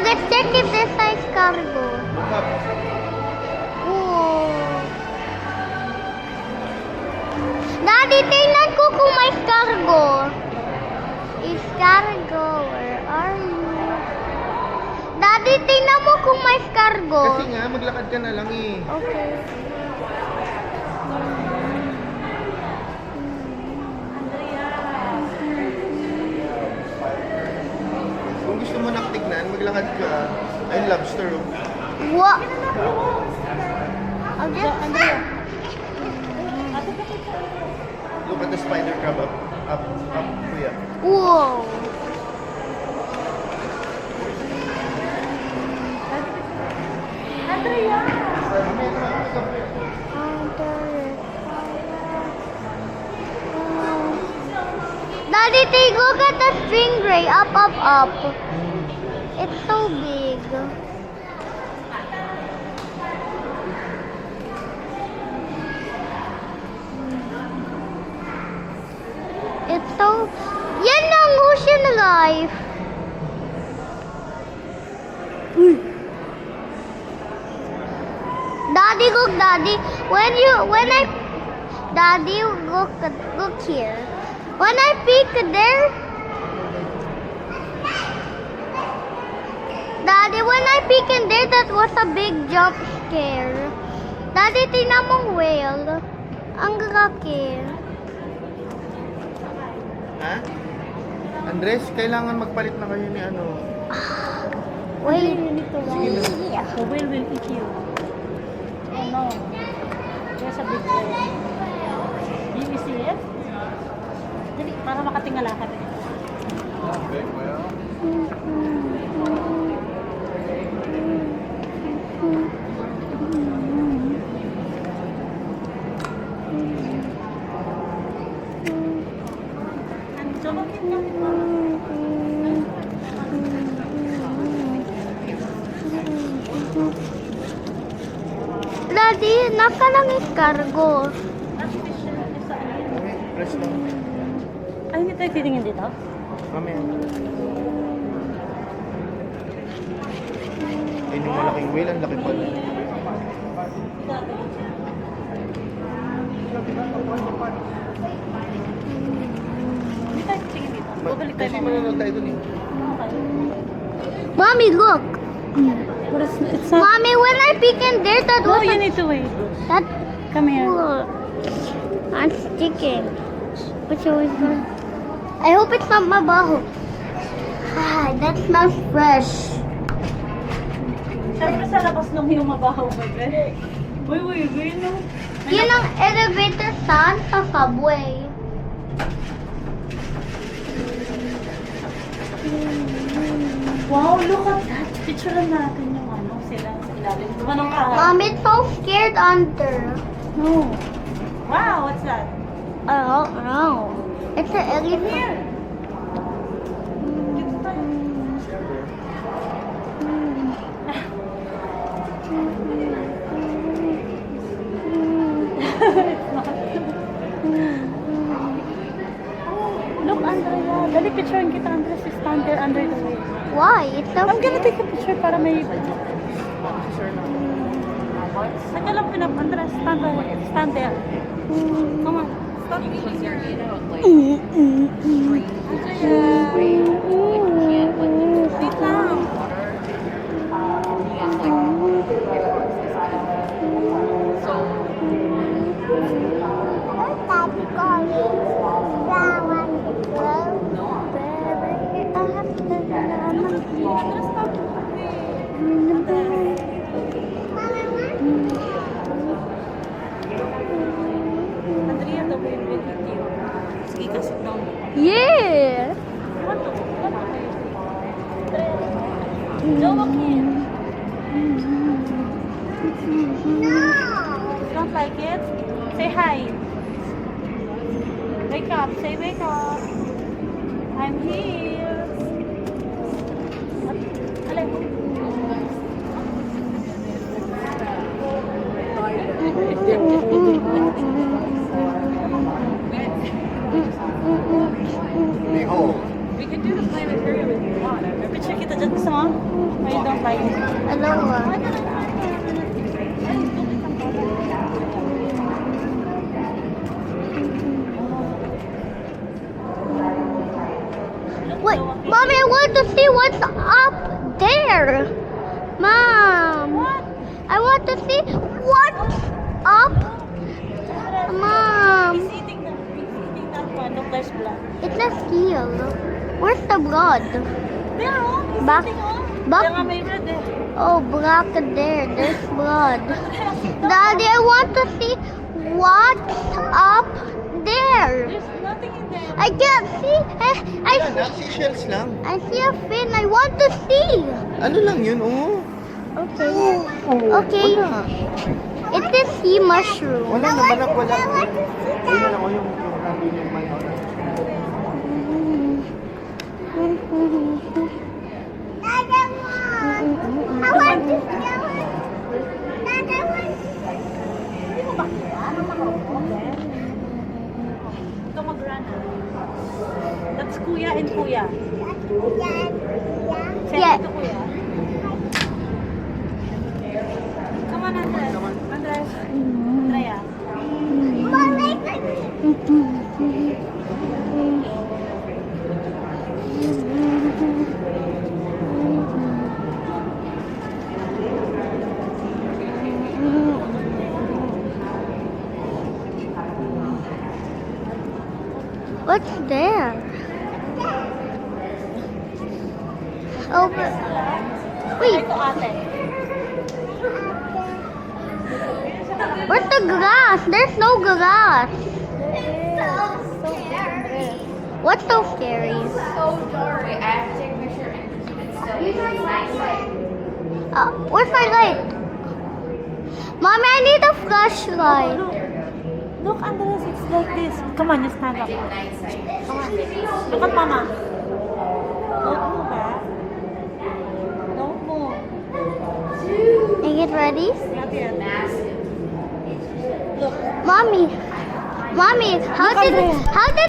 let's check if this size cargo. Look up. Oh. Daddy, tingnan ko kung may cargo. Is cargo, where are you? Daddy, tingnan mo kung may cargo. Kasi nga, maglakad ka na lang eh. Okay. Kung gusto mo tignan, maglakad ka. Ay, lobster. Oh. What? I'll just... Andrea. Look at the spider crab up. Up, kuya. Whoa. Andrea. Daddy, take a look at the stingray. Up, up, up. It's so big. It's so... Yan ang ocean life. Daddy, look, Daddy. Daddy, look here. When I peek there, Daddy, when I peek in there, that was a big jump scare. Daddy, tingnan mong whale. Ang laki. Ha? Andres, kailangan magpalit na kayo ni ano. Wait. Sige na. The whale will eat you. Oh no. There's a big whale. Do you see it? Dali, para makatingala ka din. Daddy, nakalang cargo. Okay, press lang. Ay, hindi tayo titingin dito? Mamaya. Ayun yung malaking whale, ang laki pala. Hindi tayo titingin dito. Babalik tayo Kasi mamaya. manonood tayo dun eh. Mommy, look. But it's not... Mommy, when I peek in there, that Oh, was you need to wait. that. Come here. I'm sticking. Which always good. I hope it's not mabaho. Ah, that smells fresh. Siyempre sa labas nung yung mabaho ka, be. Uy, no? Yun ang elevator saan sa subway. Wow, look at that. Picturean natin yung ano, sila sa ilalim. Manong ka? It's so scared under. No. Wow, what's that? I don't know. It's an elephant. Here. Dito tayo. Look, Andrea. Dali, picturean kita, Andrea. Si stand there under the wave. Why? It's so I'm gonna take a picture para may... Sir na. Saka lang Andrea, stand there. Come on. Stop. Wait lang. Andrea, the way will hit you. Sige, kasi down. Yeah. What to? No, okay. Don't like it? Say hi. Wake up. Say wake up. I'm here. What? Alay. Behold. We can do the planetarium if you want. water. May picture kita dyan. Gusto mo? Or you don't like it? Dalawa. Wait, Mommy, I want to see what's up there. Mom. What? I want to see what's up. Mom. He's eating that one. Look, there's blood. It's a seal. Where's the blood? There, oh. He's Back- eating, oh. back- Kaya nga may red eh. Oh, black there. There's blood. Daddy, I want to see what's up there. There's nothing in there. I can't see. Anak, seashells lang. I see a fin. I want to see. Ano lang yun, oh. Okay. Okay. It is sea mushroom. Wala naman ako, wala. Yun na lang ako yung random yung may I want to see. Hindi mo ba kita? Ito mag-run. That's kuya and kuya. Say Yeah. to kuya. Come on, Andres. Andres. Andrea. What's there? Oh, wait. Ito ate. Where's the grass? There's no grass. What's so scary? So dark. I have to take a picture and so it's nice. Where's my light? Mommy, I need a flashlight. Look, Andres, it's like this. Come on, you stand up. Nice. Come on. Look at mama. Don't move, ha? Don't move. Are you ready? Not yet. Massive. Look. Mommy, how Look, did Andrea. how did